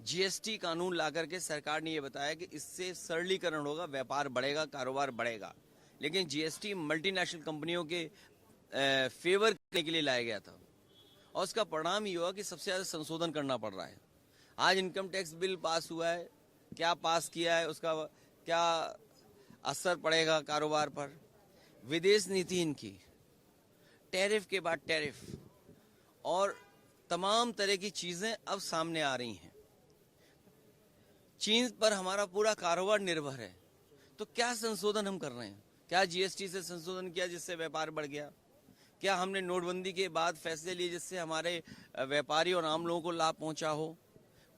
GST कानून ला करके सरकार ने ये बताया कि इससे सरलीकरण होगा, व्यापार बढ़ेगा, कारोबार बढ़ेगा। लेकिन जीएसटी मल्टीनेशनल कंपनियों के फेवर करने के लिए लाया गया था और उसका परिणाम ये हुआ कि सबसे ज्यादा संशोधन करना पड़ रहा है। आज इनकम टैक्स बिल पास हुआ है, क्या पास किया है, उसका क्या असर पड़ेगा कारोबार पर। विदेश नीति इनकी, टैरिफ के बाद टैरिफ और तमाम तरह की चीजें अब सामने आ रही हैं। चीन पर हमारा पूरा कारोबार निर्भर है, तो क्या संशोधन हम कर रहे हैं? क्या जीएसटी से संशोधन किया जिससे व्यापार बढ़ गया? क्या हमने नोटबंदी के बाद फैसले लिए जिससे हमारे व्यापारी और आम लोगों को लाभ पहुंचा हो?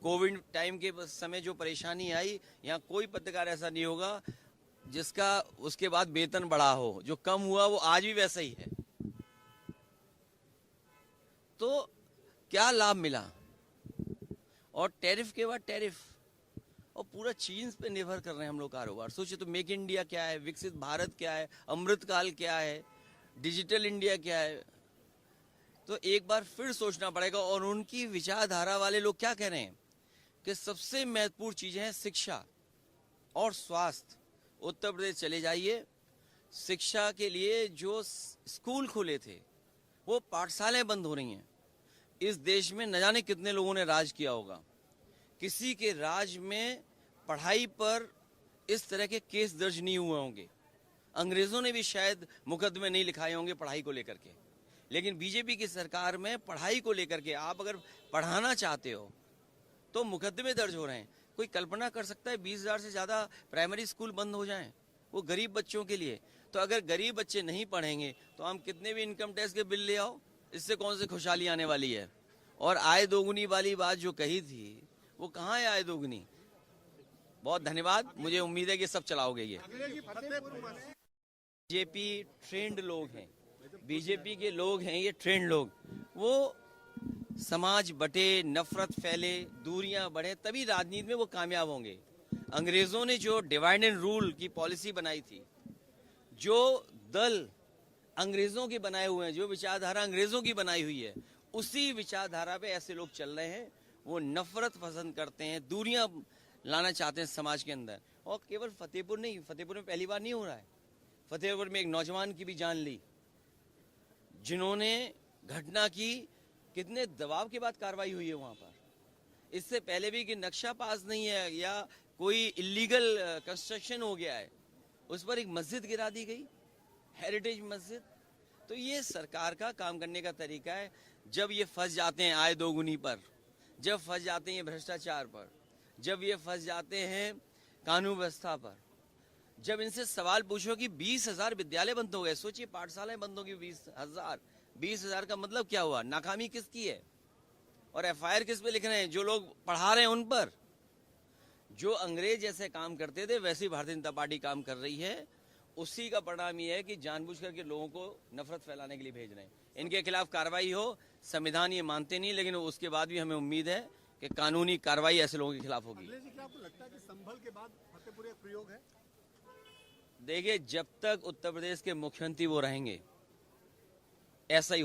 कोविड टाइम के समय जो परेशानी आई, यहाँ कोई पत्रकार ऐसा नहीं होगा जिसका उसके बाद वेतन बढ़ा हो। जो कम हुआ वो आज भी वैसा ही है। तो क्या लाभ मिला? और टैरिफ के बाद टैरिफ और पूरा चीन पे निर्भर कर रहे हैं हम लोग कारोबार। सोचिए तो मेक इंडिया क्या है, विकसित भारत क्या है, अमृतकाल क्या है, डिजिटल इंडिया क्या है। तो एक बार फिर सोचना पड़ेगा। और उनकी विचारधारा वाले लोग क्या कह रहे हैं कि सबसे महत्वपूर्ण चीजें हैं शिक्षा और स्वास्थ्य। उत्तर प्रदेश चले जाइए, शिक्षा के लिए जो स्कूल खुले थे वो पाठशालाएं बंद हो रही हैं। इस देश में न जाने कितने लोगों ने राज किया होगा, किसी के राज में पढ़ाई पर इस तरह के केस दर्ज नहीं हुए होंगे। अंग्रेजों ने भी शायद मुकदमे नहीं लिखाए होंगे पढ़ाई को लेकर के। लेकिन बीजेपी की सरकार में पढ़ाई को लेकर के आप अगर पढ़ाना चाहते हो तो मुकदमे दर्ज हो रहे हैं। कोई कल्पना कर सकता है 20,000 से ज्यादा प्राइमरी स्कूल बंद हो जाएं, वो गरीब बच्चों के लिए? तो अगर गरीब बच्चे नहीं पढ़ेंगे तो हम कितने भी इनकम टैक्स के बिल ले आओ, इससे कौन सी खुशहाली आने वाली है? और आय दोगुनी वाली बात जो कही थी वो कहाँ है आय दोगुनी? बहुत धन्यवाद, मुझे उम्मीद है कि सब चलाओगे। ये बीजेपी ट्रेंड लोग हैं, बीजेपी के लोग हैं ये ट्रेंड लोग। वो समाज बटे, नफरत फैले, दूरियां बढ़े, तभी राजनीति में वो कामयाब होंगे। अंग्रेजों ने जो डिवाइड एंड रूल की पॉलिसी बनाई थी, जो दल अंग्रेजों के बनाए हुए हैं, जो विचारधारा अंग्रेजों की बनाई हुई है, उसी विचारधारा पे ऐसे लोग चल रहे हैं। वो नफरत पसंद करते हैं, दूरियां लाना चाहते हैं समाज के अंदर। और केवल फतेहपुर नहीं, फतेहपुर में पहली बार नहीं हो रहा है। फतेहपुर में एक नौजवान की भी जान ली, जिन्होंने घटना की। कितने दबाव के बाद कार्रवाई हुई है वहां पर। इससे पहले भी कि नक्शा पास नहीं है या कोई इलीगल कंस्ट्रक्शन हो गया है, उस पर एक मस्जिद गिरा दी गई, हेरिटेज मस्जिद। तो ये सरकार का काम करने का तरीका है। जब ये फंस जाते हैं आय दोगुनी पर, जब फंस जाते हैं भ्रष्टाचार पर, जब ये फंस जाते हैं कानून व्यवस्था पर, जब इनसे सवाल पूछो कि 20,000 विद्यालय बंद हो गए, सोचिए पाठशालाएं बंद होगी 20,000 का मतलब क्या हुआ? नाकामी किसकी है? और एफआईआर किस पे लिख रहे हैं? जो लोग पढ़ा रहे हैं उन पर। जो अंग्रेज जैसे काम करते थे वैसे ही भारतीय जनता पार्टी काम कर रही है। उसी का परिणाम ये है कि जानबूझ करके लोगों को नफरत फैलाने के लिए भेज रहे हैं। इनके खिलाफ कार्रवाई हो, संविधान ये मानते नहीं, लेकिन उसके बाद भी हमें उम्मीद है कि कानूनी कार्रवाई ऐसे लोगों के खिलाफ होगी। आपको लगता है कि संभल के बाद फतेहपुर एक प्रयोग है? देखिए, जब तक उत्तर प्रदेश के मुख्यमंत्री वो रहेंगे ऐसा ही